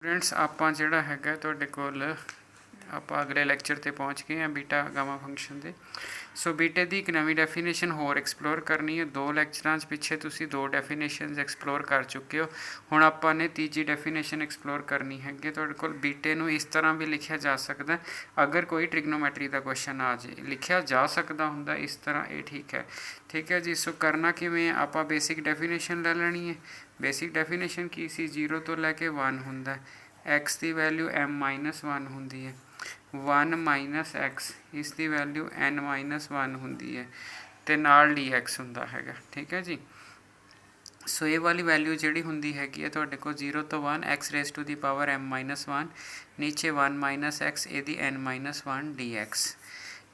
Friends ਆਪਾਂ ਜਿਹੜਾ ਹੈਗਾ ਤੁਹਾਡੇ ਕੋਲ ਆਪਾਂ ਅਗਲੇ ਲੈਕਚਰ ਤੇ ਪਹੁੰਚ ਗਏ ਹਾਂ ਬੀਟਾ ਗਾਮਾ ਫੰਕਸ਼ਨ ਦੇ। ਸੋ ਬੀਟੇ ਦੀ ਇੱਕ ਨਵੀਂ ਡੈਫੀਨੇਸ਼ਨ ਹੋਰ ਐਕਸਪਲੋਰ ਕਰਨੀ ਹੈ। ਦੋ ਲੈਕਚਰਾਂ 'ਚ ਪਿੱਛੇ ਤੁਸੀਂ ਦੋ ਡੈਫੀਨੇਸ਼ਨਸ ਐਕਸਪਲੋਰ ਕਰ ਚੁੱਕੇ ਹੋ। ਹੁਣ ਆਪਾਂ ਨੇ ਤੀਜੀ ਡੈਫੀਨੇਸ਼ਨ ਐਕਸਪਲੋਰ ਕਰਨੀ ਹੈਗੀ। ਤੁਹਾਡੇ ਕੋਲ ਬੀਟੇ ਨੂੰ ਇਸ ਤਰ੍ਹਾਂ ਵੀ ਲਿਖਿਆ ਜਾ ਸਕਦਾ, ਅਗਰ ਕੋਈ ਟ੍ਰਿਗਨੋਮੈਟਰੀ ਦਾ ਕੁਐਸਚਨ ਆ ਜੇ ਲਿਖਿਆ ਜਾ ਸਕਦਾ ਹੁੰਦਾ ਇਸ ਤਰ੍ਹਾਂ, ਇਹ ਠੀਕ ਹੈ ਜੀ। ਸੋ ਕਰਨਾ ਕਿਵੇਂ, ਆਪਾਂ ਬੇਸਿਕ ਡੈਫੀਨੇਸ਼ਨ ਲੈ ਲੈਣੀ ਹੈ। ਬੇਸਿਕ ਡੈਫੀਨੇਸ਼ਨ ਕੀ ਸੀ, 0 ਤੋਂ ਲੈ ਕੇ 1 ਹੁੰਦਾ, x ਦੀ ਵੈਲਿਊ m-1 ਹੁੰਦੀ ਹੈ, 1 ਮਾਈਨਸ x ਇਸ ਦੀ ਵੈਲਿਊ n-1 ਹੁੰਦੀ ਹੈ, ਅਤੇ ਨਾਲ dx ਹੁੰਦਾ ਹੈਗਾ। ਠੀਕ ਹੈ ਜੀ। ਸੋ ਇਹ ਵਾਲੀ ਵੈਲਿਊ ਜਿਹੜੀ ਹੁੰਦੀ ਹੈਗੀ ਹੈ ਤੁਹਾਡੇ ਕੋਲ 0 ਤੋਂ 1 x raise to the power m-1, ਨੀਚੇ 1 ਮਾਈਨਸ x ਇਹਦੀ n-1 dx।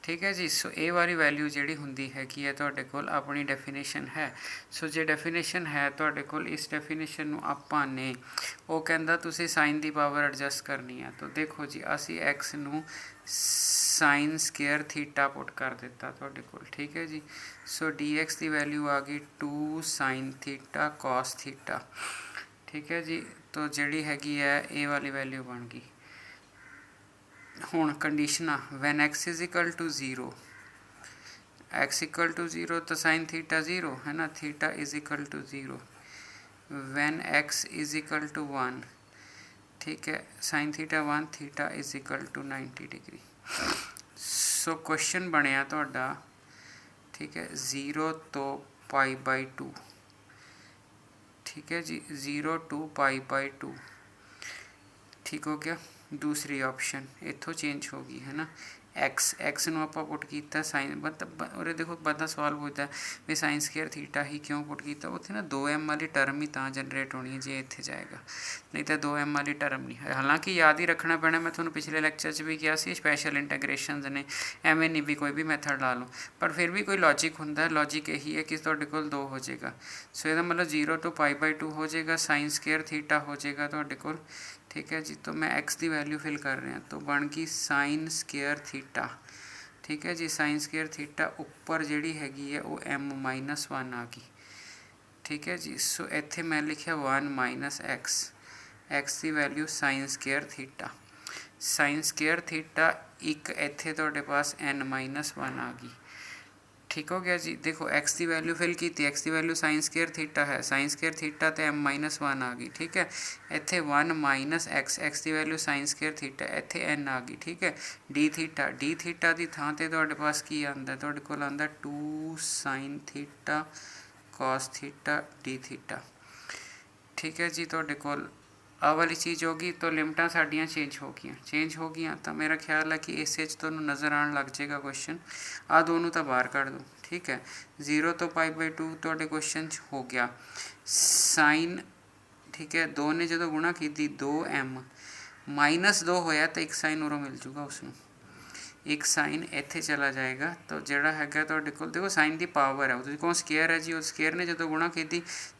ਠੀਕ ਹੈ ਜੀ। ਸੋ ਇਹ ਵਾਲੀ ਵੈਲਿਊ ਜਿਹੜੀ ਹੁੰਦੀ ਹੈਗੀ ਹੈ ਤੁਹਾਡੇ ਕੋਲ ਆਪਣੀ ਡੈਫੀਨੇਸ਼ਨ ਹੈ। ਸੋ ਜੇ ਡੈਫੀਨੇਸ਼ਨ ਹੈ ਤੁਹਾਡੇ ਕੋਲ, ਇਸ ਡੈਫੀਨੇਸ਼ਨ ਨੂੰ ਆਪਾਂ ਨੇ, ਉਹ ਕਹਿੰਦਾ ਤੁਸੀਂ ਸਾਈਨ ਦੀ ਪਾਵਰ ਐਡਜਸਟ ਕਰਨੀ ਹੈ। ਤਾਂ ਦੇਖੋ ਜੀ, ਅਸੀਂ x ਨੂੰ ਸਾਈਨ ਸਕੇਅਰ ਥੀਟਾ ਪੁੱਟ ਕਰ ਦਿੱਤਾ ਤੁਹਾਡੇ ਕੋਲ। ਠੀਕ ਹੈ ਜੀ। ਸੋ dx ਦੀ ਵੈਲਿਊ ਆ ਗਈ 2 ਸਾਈਨ ਥੀਟਾ ਕੋਸ ਥੀਟਾ। ਠੀਕ ਹੈ ਜੀ। ਤਾਂ ਜਿਹੜੀ ਹੈਗੀ ਹੈ ਇਹ ਵਾਲੀ ਵੈਲਿਊ ਬਣ ਗਈ। ਹੁਣ ਕੰਡੀਸ਼ਨਾਂ, when x is equal to 0, x equal to 0 ਤਾਂ ਸਾइन थीटा 0 है ना, theta is equal to 0। When x is equal to 1, ठीक है, sine theta 1, theta is equal to 90 degree. So question बनया तुहाडा, ठीक है, 0 तो π/2, ठीक है जी, 0 to π/2, ठीक हो गया। दूसरी ऑप्शन इत्थों चेंज हो गई है ना, एक्स ਨੂੰ ਆਪਾਂ ਪੁੱਟ ਕੀਤਾ ਸਾਈਨ, ਉਰੇ ਦੇਖੋ ਬੰਦਾ ਸਵਾਲ ਪੁੱਛਦਾ ਵੀ ਸਾਈਨ ਸਕੇਅਰ ਥੀਟਾ ਹੀ ਕਿਉਂ ਪੁੱਟ ਕੀਤਾ। ਉੱਥੇ ਨਾ 2m ਵਾਲੀ ਟਰਮ ਹੀ ਤਾਂ ਜਨਰੇਟ ਹੋਣੀ ਹੈ ਜੇ ਇੱਥੇ ਜਾਏਗਾ, ਨਹੀਂ ਤਾਂ 2m ਵਾਲੀ ਟਰਮ ਨਹੀਂ ਹੈ। ਹਾਲਾਂਕਿ ਯਾਦ ਹੀ ਰੱਖਣਾ ਪੈਣਾ, ਮੈਂ ਤੁਹਾਨੂੰ ਪਿਛਲੇ ਲੈਕਚਰ 'ਚ ਵੀ ਕਿਹਾ ਸੀ ਸਪੈਸ਼ਲ ਇੰਟੈਗਰੇਸ਼ਨਸ ਨੇ, ਐਵੇਂ ਨਹੀਂ ਵੀ ਕੋਈ ਵੀ ਮੈਥਡ ਲਾ ਲਓ, ਪਰ ਫਿਰ ਵੀ ਕੋਈ ਲੌਜਿਕ ਹੁੰਦਾ। ਲੌਜਿਕ ਇਹੀ ਹੈ ਕਿ ਤੁਹਾਡੇ ਕੋਲ 2 ਹੋ ਜਾਏਗਾ। ਸੋ ਇਹਦਾ ਮਤਲਬ 0 ਤੋਂ π/2 ਹੋ ਜਾਏਗਾ, ਸਾਈਨ ਸਕੇਅਰ ਥੀਟਾ ਹੋ ਜਾਏਗਾ ਤੁਹਾਡੇ ਕੋਲ। ठीक है जी। तो मैं x की वैल्यू फिल कर रहा, तो बन गई साइन स्केयर थीटा। ठीक है जी। साइन स्केयर थीटा उपर जी हैगी है वो m-1 आ गई। ठीक है जी। सो इत्थे मैं लिखा 1 माइनस x की value sine square theta, sine square theta एक इत्थे तुहाडे पास n-1 आ गई। ठीक हो गया जी। देखो x की वैल्यू फिल की, x की वैल्यू साइन स्केयर थीटा है, साइन स्केयर थीटा तो m-1 आ गई। ठीक है, इत्थे 1 माइनस x की वैल्यू साइन स्केयर थीटा, इत्थे n आ गई। ठीक है, डी थीटा की थां ते तुहाडे पास की आंदा, तुहाडे कोल आंदा 2 sine theta cos theta D theta. ठीक है जी। तुहाडे कोल आ वाली चीज़ होगी। तो लिमिटां साडियां चेंज हो गई। तो मेरा ख्याल है कि इस तुहानूं नज़र आने लग जाएगा क्वेश्चन। आ दोनों तो बाहर कढ़ दो। ठीक है, 0 तो π/2 तुहाडे क्वेश्चन हो गया। साइन, ठीक है, 2 ने जो गुणा की 2m -2 होया तो एक साइन उरों मिल जूगा उसनूं, एक साइन इत्थे चला जाएगा। तो जोड़ा हैगा तुहाडे कोल, देखो साइन की पावर है, उसको स्केयर है जी, उस स्केयर ने जो गुणा की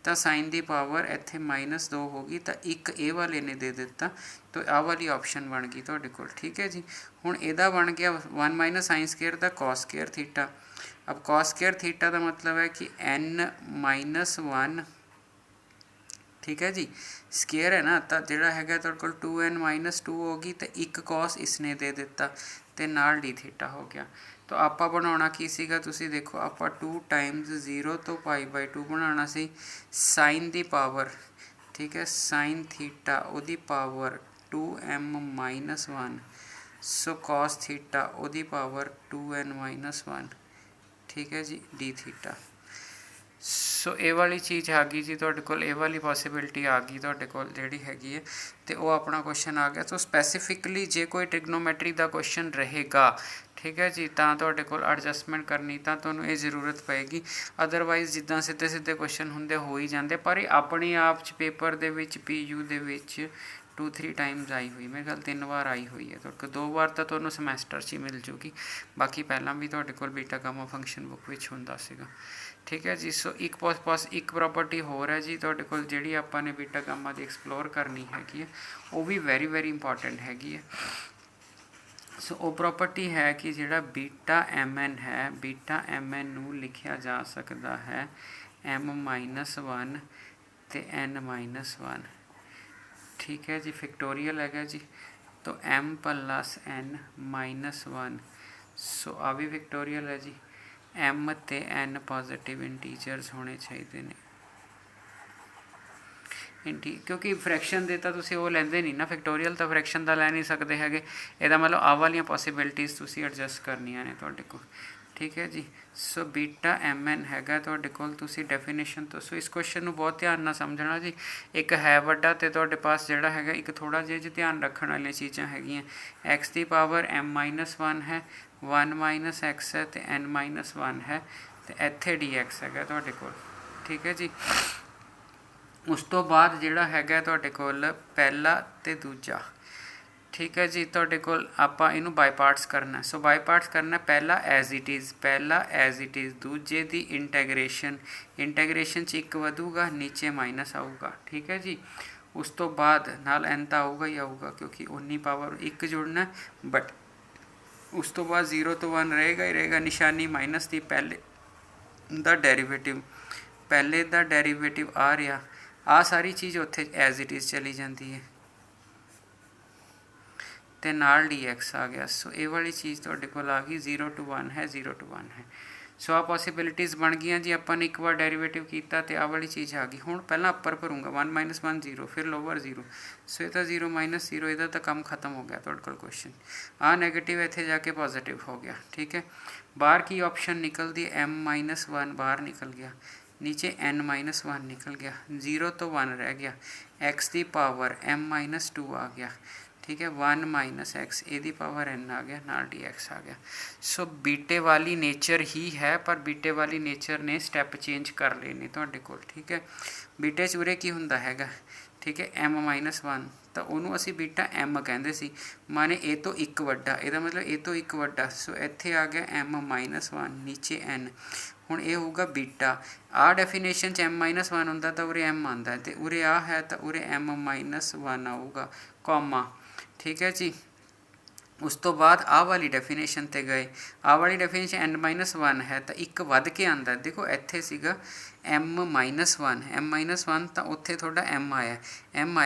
तो साइन की पावर इत्थे -2 होगी, तो एक ए वाले ने दे दिता, तो आ वाली ऑप्शन बन गई तुहाडे कोल। ठीक है जी। हुण इहदा बन गया 1 माइनस साइन स्केयर का कॉस स्केयर थीटा। अब कॉस स्केयर थीटा का मतलब है कि n-1, ठीक है जी, स्केयर है ना, तो जोड़ा है तुहाडे कोल 2n-2 होगी, तो एक कॉस इसने दे दिता, तो नाल डी थीटा हो गया। तो आपां बनाउणा की सीगा, तुसीं देखो आपां 2 टाइम्स 0 तो π/2 बनाउणा सी, साइन दी पावर, ठीक है, साइन थीटा उहदी power 2m-1, so cos theta उहदी पावर 2n-1। ठीक है जी, डी थीटा। सो ये वाली चीज़ आ गई जी तुहाडे कोल, ये वाली पॉसिबिलिटी आ गई तुहाडे कोल जिहड़ी हैगी है, तो वो अपना क्वेश्चन आ गया। तो स्पैसीफिकली जे कोई ट्रिग्नोमैट्री का क्वेश्चन रहेगा, ठीक है जी, तो तुहाडे कोल एडजस्टमेंट करनी तो तुहानूं ये जरूरत पेगी। अदरवाइज जिद्दां सीधे सीधे क्वेश्चन हुंदे हो ही जाते, पर अपने आप च paper they which PU they which 2-3 times I हुई, मेरे ख्याल 3 बार आई हुई है। तो 2 बार तो तुहानूं समैसटर च ही मिल जूगी, बाकी पहला भी तुहाडे कोल बीटा गामा फंक्शन बुक विच हुंदा सीगा। ठीक है जी। सो एक एक प्रॉपर्टी होर है जी तुहाडे कोल जिहड़ी आपां ने बीटा गामा दी एक्सप्लोर करनी हैगी है, वो भी वेरी इंपॉर्टेंट हैगी है। सो वो प्रॉपर्टी है कि जिहड़ा बीटा MN है, बीटा MN नूं लिखिया जा सकता है m-1 ते n-1। ठीक है जी, फैक्टोरियल है जी, तो m प्लस n माइनस 1, सो आ भी फैक्टोरियल है जी। m ते n पॉजिटिव इंटीजर्स होने चाहिए ने, क्योंकि फ्रैक्शन दे ਤਾਂ ਤੁਸੀਂ ਉਹ ਲੈਂਦੇ ਨਹੀਂ ਨਾ, ਫੈਕਟੋਰੀਅਲ ਤਾਂ ਫਰੈਕਸ਼ਨ ਦਾ ਲੈ ਨਹੀਂ ਸਕਦੇ ਹੈਗੇ, ਇਹਦਾ ਮਤਲਬ ਆਹ ਵਾਲੀਆਂ ਪੋਸੀਬਿਲਿਟੀਜ਼ ਤੁਸੀਂ ਐਡਜਸਟ ਕਰਨੀਆਂ ਨੇ ਤੁਹਾਡੇ ਕੋਲ। ਠੀਕ ਹੈ ਜੀ, ਸੋ ਬੀਟਾ ਐਮ ਐਨ ਹੈਗਾ ਤੁਹਾਡੇ ਕੋਲ, ਤੁਸੀਂ ਡੈਫੀਨੇਸ਼ਨ ਤੋਂ। ਸੋ ਇਸ ਕੁਐਸਚਨ ਨੂੰ ਬਹੁਤ ਧਿਆਨ ਨਾਲ ਸਮਝਣਾ ਜੀ, ਇੱਕ ਹੈ ਵੱਡਾ ਤੇ ਤੁਹਾਡੇ ਪਾਸ ਜਿਹੜਾ ਹੈਗਾ ਇੱਕ ਥੋੜ੍ਹਾ ਜਿਹਾ ਜੀ ਧਿਆਨ ਰੱਖਣ ਵਾਲੀਆਂ ਚੀਜ਼ਾਂ ਹੈਗੀਆਂ। ਐਕਸ ਦੀ ਪਾਵਰ m ਮਾਈਨਸ 1 ਹੈ, 1 ਮਾਈਨਸ ਐਕਸ ਹੈ ਅਤੇ n ਮਾਈਨਸ 1 ਹੈ, ਅਤੇ ਇੱਥੇ ਡੀ ਐਕਸ ਹੈਗਾ ਤੁਹਾਡੇ ਕੋਲ। ਠੀਕ ਹੈ ਜੀ, ਉਸ ਤੋਂ ਬਾਅਦ ਜਿਹੜਾ ਹੈਗਾ ਤੁਹਾਡੇ ਕੋਲ ਪਹਿਲਾ ਅਤੇ ਦੂਜਾ। ਠੀਕ ਹੈ ਜੀ, ਤੁਹਾਡੇ ਕੋਲ ਆਪਾਂ ਇਹਨੂੰ ਬਾਈ ਪਾਰਟਸ ਕਰਨਾ। ਸੋ ਬਾਈ ਪਾਰਟਸ ਕਰਨਾ, ਪਹਿਲਾ ਐਜ਼ ਇਟ ਇਜ਼, ਪਹਿਲਾ ਐਜ਼ ਇਟ ਇਜ਼, ਦੂਜੇ ਦੀ ਇੰਟੈਗਰੇਸ਼ਨ, ਇੰਟੈਗਰੇਸ਼ਨ 'ਚ ਇੱਕ ਵਧੂਗਾ, ਨੀਚੇ ਮਾਈਨਸ ਆਊਗਾ। ਠੀਕ ਹੈ ਜੀ, ਉਸ ਤੋਂ ਬਾਅਦ ਨਾਲ n ਤਾਂ ਆਊਗਾ ਹੀ ਆਊਗਾ, ਕਿਉਂਕਿ 19 ਪਾਵਰ 1 ਜੁੜਨਾ, ਬਟ ਉਸ ਤੋਂ ਬਾਅਦ 0 ਤੋਂ 1 ਰਹੇਗਾ ਹੀ ਰਹੇਗਾ, ਨਿਸ਼ਾਨੀ ਮਾਈਨਸ ਦੀ, ਪਹਿਲੇ ਦਾ ਡੈਰੀਵੇਟਿਵ, ਪਹਿਲੇ ਦਾ ਡੈਰੀਵੇਟਿਵ ਆ ਰਿਹਾ, ਆਹ ਸਾਰੀ ਚੀਜ਼ ਉੱਥੇ ਐਜ਼ ਇਟ ਇਜ਼ ਚਲੀ ਜਾਂਦੀ ਹੈ, ਅਤੇ ਨਾਲ ਡੀ ਐਕਸ ਆ ਗਿਆ। ਸੋ ਇਹ ਵਾਲੀ ਚੀਜ਼ ਤੁਹਾਡੇ ਕੋਲ ਆ ਗਈ, 0 to 1 ਹੈ, 0 to 1 ਹੈ। ਸੋ ਆਹ ਪੋਸੀਬਿਲਿਟੀਜ਼ ਬਣ ਗਈਆਂ ਜੀ, ਆਪਾਂ ਨੇ ਇੱਕ ਵਾਰ ਡੈਰੀਵੇਟਿਵ ਕੀਤਾ ਅਤੇ ਆਹ ਵਾਲੀ ਚੀਜ਼ ਆ ਗਈ। ਹੁਣ ਪਹਿਲਾਂ ਅੱਪਰ ਭਰੂੰਗਾ, 1 ਮਾਈਨਸ 1 0, ਫਿਰ ਲੋਵਰ 0, ਸੋ ਇਹ ਤਾਂ 0 ਮਾਈਨਸ 0, ਇਹਦਾ ਤਾਂ ਕੰਮ ਖਤਮ ਹੋ ਗਿਆ ਤੁਹਾਡੇ ਕੋਲ ਕੁਐਸਚਨ। ਆਹ ਨੈਗੇਟਿਵ ਇੱਥੇ ਜਾ ਕੇ ਪੋਜ਼ੀਟਿਵ ਹੋ ਗਿਆ। ਠੀਕ ਹੈ, ਬਾਹਰ ਕੀ ਆਪਸ਼ਨ ਨਿਕਲਦੀ, m ਮਾਈਨਸ 1 ਬਾਹਰ ਨਿਕਲ ਗਿਆ, नीचे n माइनस 1 निकल गया, 0 तो 1 रह गया, x की पावर m माइनस 2 आ गया। ठीक है, 1 माइनस एक्स, ए पावर n आ गया, नाल डी एक्स आ गया। सो बीटे वाली नेचर ही है, पर बीटे वाली नेचर ने स्टैप चेंज कर लए ने तुहाडे कोल। ठीक है, बीटे च उरे की हुंदा हैगा, ठीक है, m माइनस 1, तो उन्होंने असी बीटा m कहते सी, माने ए तो एक वड्डा, ਇਹਦਾ मतलब ए तो एक वड्डा। सो इत्थे आ गया m माइनस 1, नीचे n, ਹੁਣ ਇਹ ਹੋਊਗਾ ਬੀਟਾ। ਆਹ ਡੈਫੀਨੇਸ਼ਨ 'ਚ m ਮਾਈਨਸ 1 ਹੁੰਦਾ ਤਾਂ ਉਰੇ m ਆਉਂਦਾ, ਅਤੇ ਉਰੇ ਆ ਹੈ ਤਾਂ ਉਰੇ m ਮਾਈਨਸ 1 ਆਊਗਾ, ਕੌਮਾ। ਠੀਕ ਹੈ ਜੀ, ਉਸ ਤੋਂ ਬਾਅਦ ਆਹ ਵਾਲੀ ਡੈਫੀਨੇਸ਼ਨ 'ਤੇ ਗਏ, ਆਹ ਵਾਲੀ ਡੈਫੀਨੇਸ਼ਨ n ਮਾਈਨਸ 1 ਹੈ ਤਾਂ ਇੱਕ ਵੱਧ ਕੇ ਆਉਂਦਾ। ਦੇਖੋ ਇੱਥੇ ਸੀਗਾ m ਮਾਈਨਸ 1, m ਮਾਈਨਸ 1 ਤਾਂ ਉੱਥੇ ਤੁਹਾਡਾ m ਆਇਆ,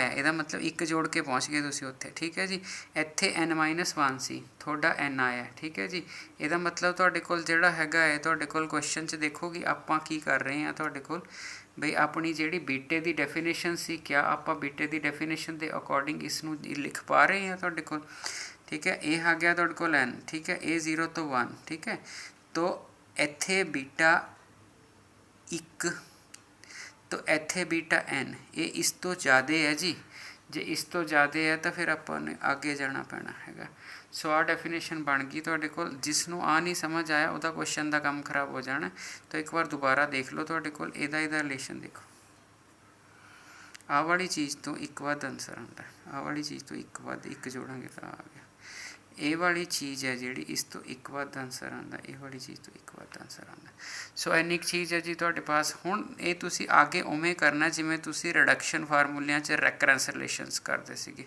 ਇਹਦਾ ਮਤਲਬ ਇੱਕ ਜੋੜ ਕੇ ਪਹੁੰਚ ਗਏ ਤੁਸੀਂ ਉੱਥੇ। ਠੀਕ ਹੈ ਜੀ, ਇੱਥੇ n ਮਾਈਨਸ 1 ਸੀ, ਤੁਹਾਡਾ n ਆਇਆ। ਠੀਕ ਹੈ ਜੀ, ਇਹਦਾ ਮਤਲਬ ਤੁਹਾਡੇ ਕੋਲ ਜਿਹੜਾ ਹੈਗਾ ਹੈ, ਤੁਹਾਡੇ ਕੋਲ ਕੁਐਸਚਨ 'ਚ ਦੇਖੋ ਕਿ ਆਪਾਂ ਕੀ ਕਰ ਰਹੇ ਹਾਂ, ਤੁਹਾਡੇ ਕੋਲ ਬਈ ਆਪਣੀ ਜਿਹੜੀ ਬੀਟੇ ਦੀ ਡੈਫੀਨੇਸ਼ਨ ਸੀ, ਕਿਆ ਆਪਾਂ ਬੀਟੇ ਦੀ ਡੈਫੀਨੇਸ਼ਨ ਦੇ ਅਕੋਰਡਿੰਗ ਇਸ ਨੂੰ ਲਿਖ ਪਾ ਰਹੇ ਹਾਂ ਤੁਹਾਡੇ ਕੋਲ। ठीक है, ये आ गया तुहाडे कोल n। ठीक है, ए 0 तो 1। ठीक है, तो इत्थे बीटा 1, तो इत्थे बीटा n, ये इस तो ज़्यादा है जी, जे इस तो ज़्यादा है तो फिर आपां ने आगे जाना पैना हैगा। सो आ डेफिनेशन बन गई तुहाडे कोल। जिसनों आ नहीं समझ आया उहदा क्वेश्चन का काम खराब हो जाना, तो एक बार दोबारा देख लो, तुहाडे कोल इहदा रिलेशन देखो। आ वाली चीज़ तो एक वध आंसर आंदा, आ वाली चीज़ तो एक वध, एक जोड़ांगे तो आ गया। ਇਹ ਵਾਲੀ ਚੀਜ਼ ਹੈ ਜਿਹੜੀ ਇਸ ਤੋਂ ਇੱਕ ਵੱਧ ਆਨਸਰ ਆਉਂਦਾ, ਇਹ ਵਾਲੀ ਚੀਜ਼ ਤੋਂ ਇੱਕ ਵੱਧ ਆਨਸਰ ਆਉਂਦਾ। ਸੋ ਇੰਨੀ ਕੁ ਚੀਜ਼ ਹੈ ਜੀ ਤੁਹਾਡੇ ਪਾਸ। ਹੁਣ ਇਹ ਤੁਸੀਂ ਅੱਗੇ ਉਵੇਂ ਕਰਨਾ ਜਿਵੇਂ ਤੁਸੀਂ ਰਿਡਕਸ਼ਨ ਫਾਰਮੂਲਿਆਂ 'ਚ ਰੈਕਰੈਂਸ ਰਿਲੇਸ਼ਨਸ ਕਰਦੇ ਸੀਗੇ।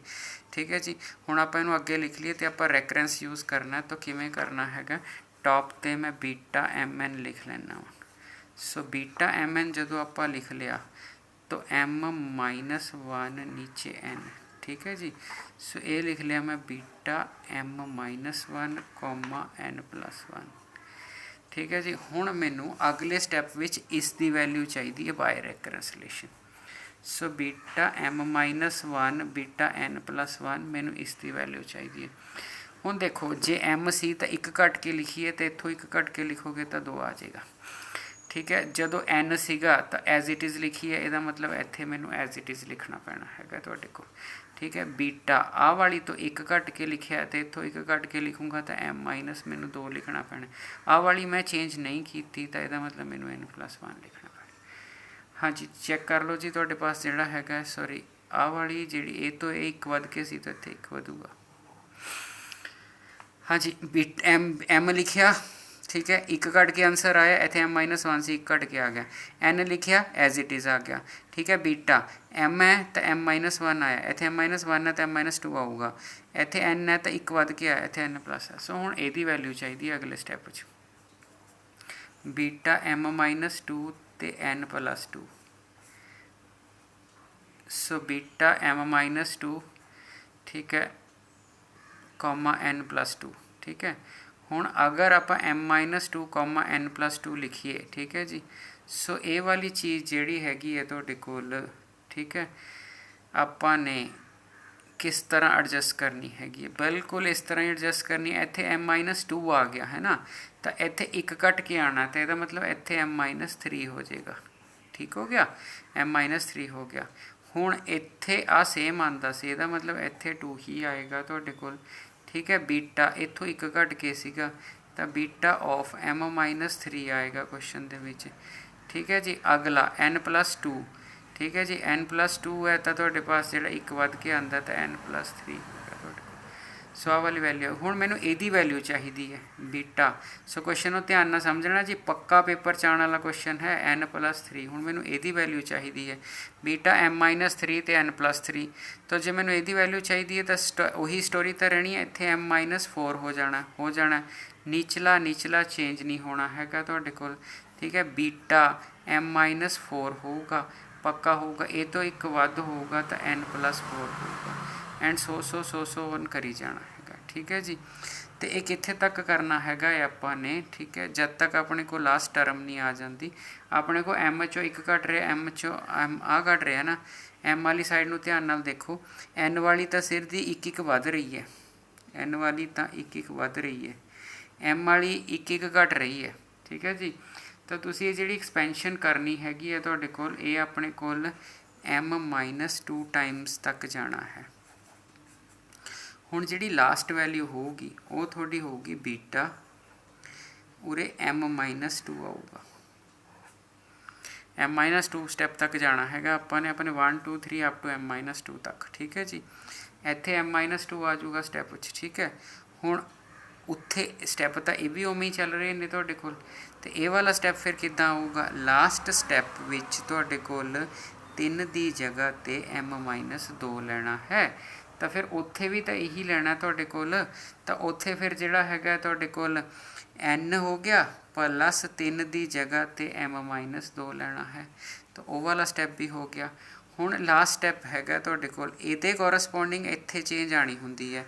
ਠੀਕ ਹੈ ਜੀ, ਹੁਣ ਆਪਾਂ ਇਹਨੂੰ ਅੱਗੇ ਲਿਖ ਲਈਏ ਅਤੇ ਆਪਾਂ ਰੈਕਰੈਂਸ ਯੂਜ਼ ਕਰਨਾ। ਤਾਂ ਕਿਵੇਂ ਕਰਨਾ ਹੈਗਾ, ਟੌਪ 'ਤੇ ਮੈਂ ਬੀਟਾ mn ਲਿਖ ਲੈਂਦਾ ਵਾ। ਸੋ ਬੀਟਾ mn ਜਦੋਂ ਆਪਾਂ ਲਿਖ ਲਿਆ ਤਾਂ m ਮਾਈਨਸ 1 ਨੀਚੇ n। ठीक है जी, सो ये लिख लिया मैं beta m minus 1 comma n plus 1। ठीक है जी, हुण मैनू अगले स्टैप विच इसकी वैल्यू चाहिए है by recurrence relation. So beta m minus 1 beta n plus 1 मैनू इसकी वैल्यू चाहिए। हुण देखो जे m सी तो एक घट के लिखीए तो इत्थों एक घट के लिखोगे तो 2 आ जाएगा। ठीक है, जदों n सीगा तो एज इट इज़ लिखीए, ਇਹਦਾ मतलब ਇੱਥੇ ਮੈਨੂੰ एज इट इज़ लिखना पैना हैगा ਤੁਹਾਡੇ ਕੋਲ। ठीक है, बीटा आ वाली तो एक घट के लिखा तो इतों एक घट के लिखूँगा तो m माइनस मैनू 2 लिखना पैना। आ वाली मैं चेंज नहीं की तो यदा मतलब मैनू n प्लस 1 लिखना पैना। हाँ जी, चैक कर लो जी तुहाडे पास जिहड़ा हैगा, सॉरी आ वाली जिहड़ी ए तो एक वध के सी तो इत्थे एक वधूगा। हाँ जी, बीट m लिखिया, ठीक है, एक घट के आंसर आया, इतने m माइनस 1 से एक घट के आ गया, n लिखिया एज इट इज़ आ गया। ठीक है, बीटा m है तो m माइनस 1 आया, इतने m माइनस 1 है तो m माइनस 2 आऊगा, इतने n है तो एक वध के आया, इतने n प्लस है। सो हुण इहदी वैल्यू चाहिए अगले स्टैप च, बीटा m माइनस 2 तो n plus 2। So beta m-2 ठीक है कॉमा n+2 ठीक है। हुण अगर आप m-2 n+2 लिखिए ठीक है जी, सो ये वाली चीज़ जिहड़ी हैगी है तुहाडे कोल ठीक है आपां ने किस तरह एडजस्ट करनी हैगी, बिल्कुल इस तरह ही एडजस्ट करनी है। इत्थे m-2 आ गया है ना, तो इत्थे एक कट के आना, तो यदा मतलब इत्थे m-3 हो जाएगा। ठीक हो गया, m-3 हो गया। हुण इत्थे आ सेम आंदा सी, इहदा मतलब इत्थे 2 ही आएगा तुहाडे कोल ठीक है। बीटा इत्थों एक घट के सीगा, तो बीटा ऑफ m-3 आएगा क्वेश्चन दे विच ठीक है जी। अगला n+2 ठीक है जी, n+2 है तो तुहाडे पास जिहड़ा एक वध के आंदा तो n+3 होगा तुहाडे कोल। सो आ वाली वैल्यू हुण मैनूं इहदी वैल्यू चाहिदी है बीटा। सो क्वेश्चन नूं ध्यान नाल समझना जी, पक्का पेपर च आने वाला क्वेश्चन है n+3। हुण मैनूं इहदी वैल्यू चाहिदी है बीटा m-3 ते n+3। तो जे मैनूं इहदी वैल्यू चाहिदी है तो उही स्टोरी तो रहनी है, इत्थे m-4 हो जाना नीचला नीचला चेंज नहीं होना हैगा तुहाडे कोल ठीक है। बीटा m-4 होगा पक्का होगा, ये तो एक वध होगा तो n+4 होगा एंड सो वन करी जाना हैगा ठीक है जी। तो ये कित्थे तक करना हैगा आपां ने ठीक है, जब तक अपने को लास्ट टर्म नहीं आ जाती। अपने को m चो एक घट रहा, m चो m आ घट रहा ना, m वाली साइड नूं ध्यान नाल देखो, n वाली तो सिर दी एक वध रही है, n वाली तो एक वध रही है, m वाली एक घट रही है ठीक है जी। तो तुसी ये जिहड़ी एक्सपेंशन करनी हैगी है तुहाडे कोल, ये अपने कोल m-2 टाइम्स तक जाना है। हुण जिहड़ी लास्ट वैल्यू होगी वो थोड़ी होगी बीटा, उरे m-2 आऊगा, m-2 स्टैप तक जाना हैगा आपां ने अपने 1 2 3 अप टू m-2 तक ठीक है जी। इत्थे m-2 आ जाऊगा स्टैप ठीक है। हुण उत्थे स्टैप तो ये भी उवें ही चल रहे हैं तुहाडे कोल, तो ये वाला स्टैप फिर किद्दां आऊगा, लास्ट स्टैप विच तुहाडे कोल 3 दी जगह ते m-2 लेना है, तो फिर उत्थे भी तो यही लेना तुहाडे कोल। तो उत्थे फिर जिहड़ा हैगा तुहाडे कोल n हो गया प्लस 3 दी जगह ते m-2 लेना है, तो वो वाला स्टैप भी हो गया। हुण लास्ट स्टैप हैगा तुहाडे कोल, इहदे कोरसपोंडिंग इत्थे चेंज आनी हुंदी है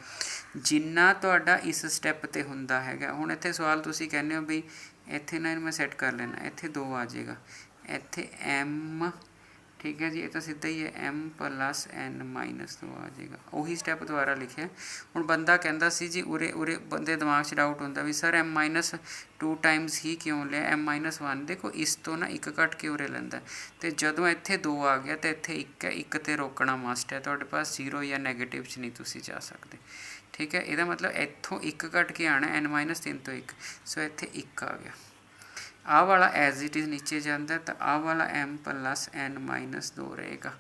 जिन्ना तुहाडा इस स्टैप ते हुंदा हैगा। हुण इत्थे सवाल तुसीं कहने हो भी इत्थे ना मैं सैट कर लेना, इत्थे 2 आ जाएगा, इत्थे m ठीक है जी, ये तो सीधा ही है m+n-2 आ जाएगा, उही स्टैप दोबारा लिखे। हुण बंदा कहंदा सी जी उरे उरे बंदे दिमाग 'च डाउट होंदा भी सर m-2 टाइम्स ही क्यों लिया, m-1 देखो इस तो ना एक घट के उरे लैंदा, तो जदों इत्थे 2 आ गया तो इत्थे एक है, एक ते रोकना मस्ट है, तुहाडे पास 0 या नैगेटिव च नहीं तुसीं जा सकते ठीक है। इहदा मतलब इत्थों एक घट के आना n-3 तो 1, सो इत्थे 1 आ गया। आ वाला एज इट इज़ नीचे जाता, तो आ वाला m+n-2 रहेगा,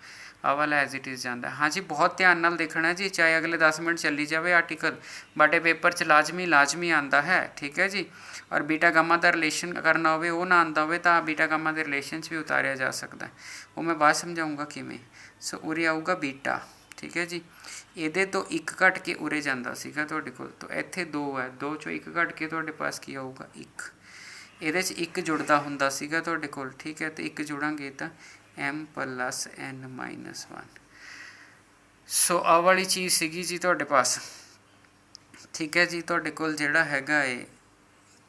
आ वाला एज इट इज़ जाता। हाँ जी, बहुत ध्यान नाल देखना जी, चाहे अगले 10 मिनट चली जाए आर्टिकल, बट ये पेपर च लाजमी आता है ठीक है जी। और बीटा गामा का रिलेशन करना हो वो ना आता हो तो बीटा गामा के रिलेशन भी उतारिया जा सकता है, वो मैं बाद समझाऊँगा किमें। सो उरे आऊगा बीटा ठीक है जी, ये तो एक घट के उरे जाता सीगा तुहाडे कोल, तो इत्थे 2 है, 2 चों एक घट के तुहाडे पास की आऊगा 1, ਇਹਦੇ 'ਚ ਇੱਕ जुड़ता ਹੁੰਦਾ ਸੀਗਾ ਤੁਹਾਡੇ ਕੋਲ ठीक है, तो एक जुड़ांगे तो m+n-1। सो आ वाली चीज़ सीगी जी तुहाडे पास ठीक है जी, तुहाडे कोल जिहड़ा हैगा है।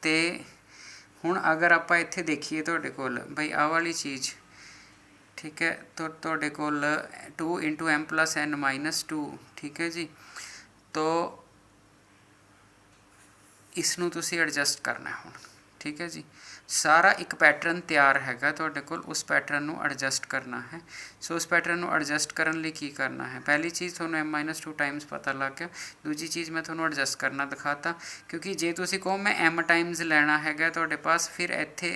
तो हुण अगर आप इत्थे देखिए तुहाडे कोल बई आ वाली चीज़ ठीक है, तो तुहाडे कोल 2 × m+n-2 ठीक है जी। तो इसनूं तुसीं एडजस्ट करना है हुण ठीक है जी। सारा एक पैटर्न तैयार हैगा तुहाडे कोल, उस पैटर्न नूं एडजस्ट करना है। सो उस पैटर्न नूं एडजस्ट करन लई की करना है, पहली चीज़ तुहानूं m-2 टाइम्स पता लग गया, दूजी चीज़ मैं तुहानूं एडजस्ट करना दिखाता, क्योंकि जे तुसीं कहो मैं m टाइम्स लैना हैगा तुहाडे पास, फिर इत्थे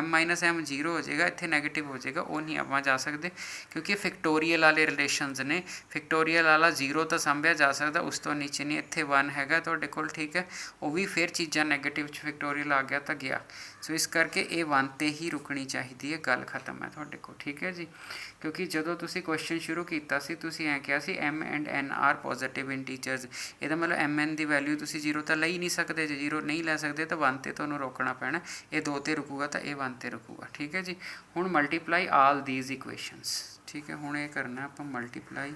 m-m 0 हो जाएगा, इत्थे नैगेटिव हो जाएगा, वो नहीं आपां जा सकते क्योंकि फिक्टोरीयल वाले रिलेशनस ने। फिक्टोरीयल वाला 0 तो सांभिया जा सकता, उस तो नीचे नहीं, इत्थे 1 हैगा तुहाडे कोल ठीक है, वो भी फिर चीज़ां नैगेटिव फिक्टोरीयल आ गया तो गया। सो इस करके ये 1 ते ही रुकनी चाहिए है, गल खत्म है तुहाडे कोल ठीक है जी। क्योंकि जदों तुसीं क्वेश्चन शुरू किया सी तुसीं ऐ कहा सी m and n are positive integers, ਇਹਦਾ मतलब mn की वैल्यू तुसीं 0 तो ले ही नहीं सकते, जे 0 नहीं लै सकते तो 1 ते तुहानूं रोकना पैना, ये 2 ते रुकूगा तो ये 1 ते रुकूगा ठीक है जी। हुण मल्टीप्लाई आल दीज इक्वेशनस ठीक है। हुण ये करना आपां मल्टीप्लाई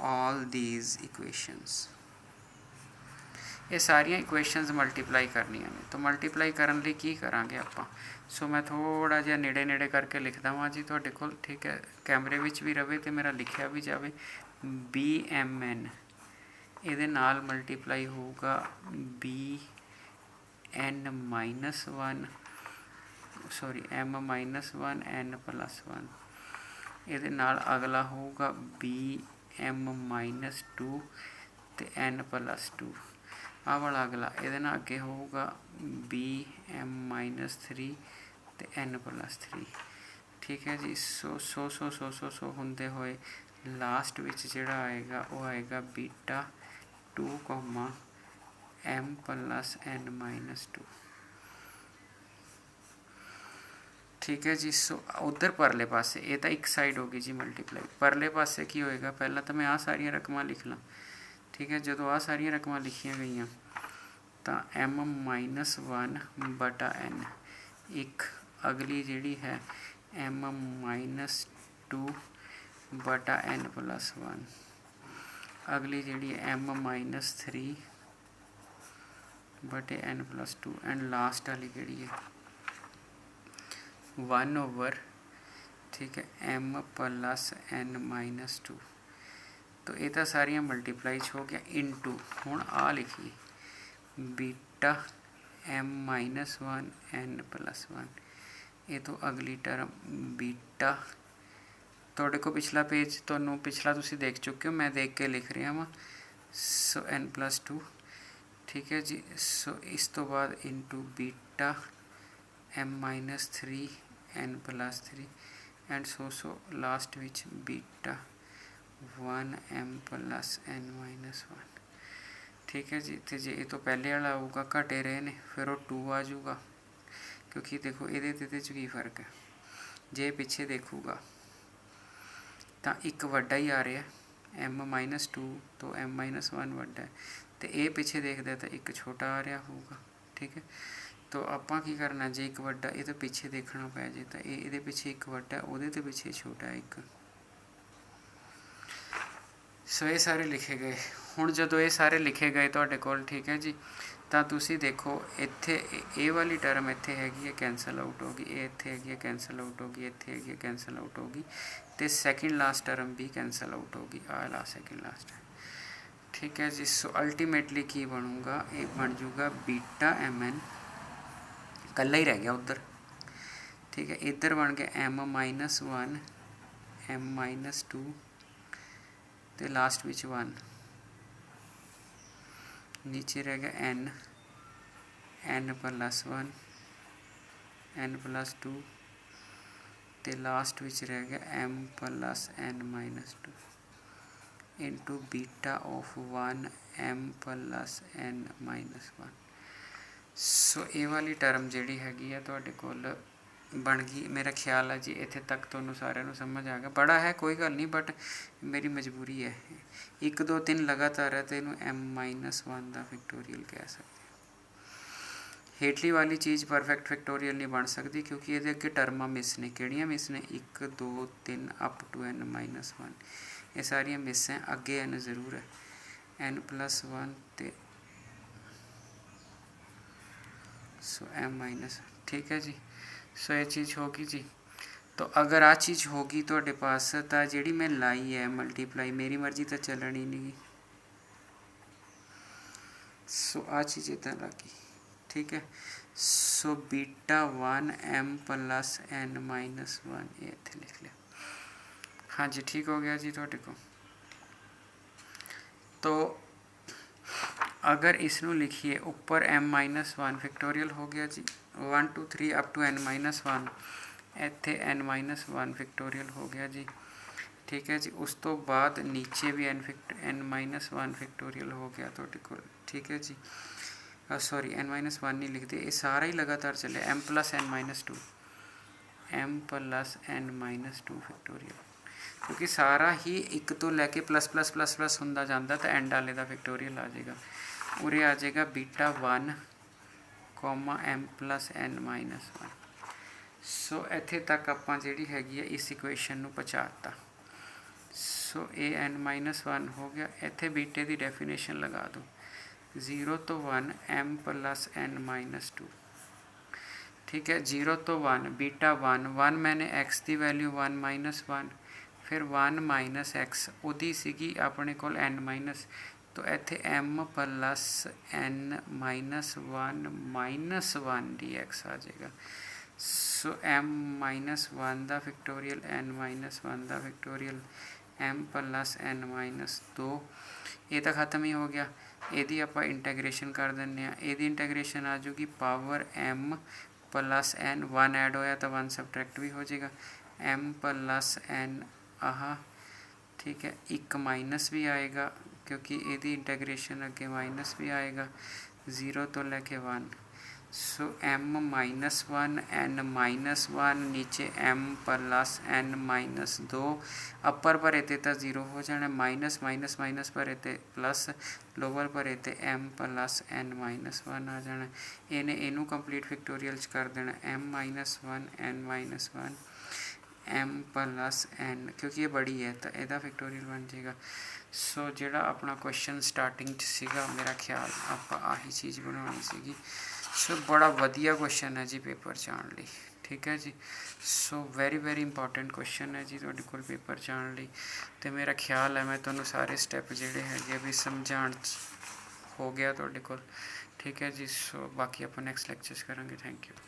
ऑल दीज इक्वेशनस, ये सारिया इक्वेशनस मल्टीप्लाई करनिया ने। तो मल्टीप्लाई करन लई की करांगे आपां, सो मैं थोड़ा जिहा नेड़े नेड़े करके लिखदा वां जी तुहाडे कोल, ठीक है, कैमरे विच भी रवे ते मेरा लिखिया भी जावे। BMN इहदे नाल मल्टीप्लाई होऊगा BN minus 1 sorry M minus 1 N plus 1। इहदे नाल अगला होऊगा BM माइनस 2 ते N प्लस 2। आ वाला अगला इहदे नाल अगे होऊगा BM माइनस 3 ते N प्लस 3। ठीक है जी। सो होंदे होए लास्ट विच जिहड़ा आएगा वो आएगा beta 2 M plus N minus 2। ठीक है जी। सो उधर परले पासे ये तो एक साइड होगी जी मल्टीप्लाई, परले पासे की होएगा, पहला तो मैं आ सारिया रकमां लिख ला। ठीक है, जो आ सारिया रकमां लिखिया गई तो M माइनस 1 बटा N, एक अगली जिहड़ी है M माइनस 2 बटा N प्लस 1, अगली जिहड़ी M माइनस 3 बटे N प्लस 2, एंड लास्ट वाली जिहड़ी है 1 ओवर, ठीक है, M प्लस N माइनस 2। तो ये तो सारिया मल्टीप्लाई हो गया इनटू, हुण आ लिखिए beta M minus 1 N plus 1। ये तो अगली टर्म बीटा, तुहाडे को पिछला पेज तुहानूं पिछला तुसीं देख चुके हो, मैं देख के लिख रहा वां। सो N प्लस 2, ठीक है जी। सो इस तो बाद into beta M minus 3 N plus 3 and so last which beta 1 M plus N minus 1। ठीक है जी। तो जे ये तो पहले वाला आऊगा घटे रहे ने, फिर वो 2 आ जाऊगा, क्योंकि देखो ये की फर्क है, जे पिछे देखूगा तो एक वड्डा ही आ रहा है M माइनस 2, तो M माइनस 1 वड्डा है, तो ये पिछे देखते तो एक छोटा आ रहा होगा। ठीक है, तो आपां की करना, जे एक वड्डा ये तो पिछे देखना पै जे, तो ये पिछे एक वड्डा उहदे ते पिछे छोटा एक। सो ये सारे लिखे गए। हुण जदों ये सारे लिखे गए तुहाडे कोल, ठीक है जी, तो तुसीं देखो इत्थे ये वाली टर्म इत्थे हैगी है कैंसल आउट होगी, ये इत्थे हैगी है कैंसल आउट होगी, इत्थे हैगी है कैंसल आउट होगी, तो सैकेंड लास्ट टर्म भी कैंसल आउट होगी, आ सैकेंड लास्ट है। ठीक है जी। सो अल्टीमेटली की बनूगा, ये बन जूगा बीटा MN, कल्ला ही रह गया उधर। ठीक है, इधर बन गया M माइनस 1 M माइनस 2 तो लास्ट विच 1, नीचे रह गया N प्लस 1 N प्लस 2 तो लास्ट विच रह गया M plus N minus 2 into beta of 1 M plus N minus 1। सो ये वाली टर्म जिहड़ी हैगी है तुहाडे कोल बन गई। मेरा ख्याल है जी इत्थे तक तुहानूं सारिਆਂ ਨੂੰ समझ आ गया। बड़ा है कोई गल नहीं, बट मेरी मजबूरी है, 1 2 3 लगातार है तो इनू M माइनस 1 का फैक्टोरियल कह सकते। हेठली वाली चीज़ परफेक्ट फैक्टोरियल नहीं बन सकती, क्योंकि ये अगे टर्मां मिस ने। किहड़ियां मिस ने? 1 2 3 अप टू N माइनस 1, ये सारियां मिस हैं। अगे N जरूर है, N प्लस 1 तो सो M माइनस। ठीक है जी। सो ये चीज़ होगी जी। तो अगर आ चीज़ होगी तो पास, तो जी मैं लाई है मल्टीप्लाई, मेरी मर्जी तो चलन ही नहीं। सो आ चीज़ इतना लगी। ठीक है, so beta 1 M plus N minus 1 ये इतने लिख लिया। हाँ जी, ठीक हो गया जी थोड़े को। तो अगर इसनों लिखिए ऊपर M माइनस 1 फैक्टोरियल हो गया जी, 1 2 3 अप टू N माइनस 1, इत्थे N माइनस 1 फैक्टोरियल हो गया जी। ठीक है जी। उस तो बाद नीचे भी N माइनस 1 फैक्टोरियल हो गया तुहाडे कोल। ठीक है जी। सॉरी N माइनस 1 नहीं लिखते, ये सारा ही लगातार चले M plus N minus 2, M plus N minus 2 factorial, क्योंकि सारा ही एक तो लैके प्लस प्लस प्लस प्लस होंदा जांदा, तो एंड वाले का फैक्टोरियल आ जाएगा। उरे आ जाएगा beta 1 M plus N minus 1। सो इत्थे तक आपां जिहड़ी हैगी है इस इक्वेशन नूं पहुँचाता। सो ए एन माइनस वन हो गया। इत्थे बीटे की डेफिनेशन लगा दो 0 तो 1 m प्लस n माइनस 2। ठीक है, 0 तो 1 बीटा 1 मैंने x की वैल्यू 1 माइनस 1, फिर 1 माइनस एक्स उदी सीगी अपने को n माइनस, तो इत्थे m plus n minus 1 d x आ जाएगा। सो m माइनस 1 का फैक्टोरियल n माइनस 1 का factorial m plus n minus 2। ये तो ख़त्म ही हो गया। यदि आप इंटैग्रेशन कर दें, यदि इंटैग्रेशन आ जाएगी power m plus n, 1 add होया तो 1 सबट्रैक्ट भी हो जाएगा, m प्लस n आह, ठीक है, एक माइनस भी आएगा क्योंकि यदि इंटैग्रेशन अगे माइनस भी आएगा 0 तो लेके 1। सो m माइनस 1 n माइनस 1, नीचे m प्लस n माइनस 2, अपर पर इतने तो 0 हो जाना, माइनस माइनस माइनस पर इतने प्लस, लोअर पर इतने m प्लस n माइनस 1 आ जाना। इन्हें इनू कंप्लीट फैक्टोरियल कर देना m minus 1 n minus 1 m plus n, क्योंकि ये बड़ी है तो यदा फैक्टोरियल बन जाएगा। सो जोड़ा अपना क्वेश्चन स्टार्टिंग सीगा, मेरा ख्याल आप आही चीज़ बनानी सीगी। सो बड़ा वधिया क्वेश्चन है जी पेपर जाने लई, ठीक है जी। सो वेरी इंपॉर्टेंट क्वेश्चन है जी तुहाडे कोल पेपर जाने लई, ते मेरा ख्याल है मैं तुहानूं सारे स्टैप जिहड़े हैगे भी समझाण हो गया तुहाडे कोल, ठीक है जी। सो बाकी आपां नैक्सट लैक्चर्स करांगे। Thank you.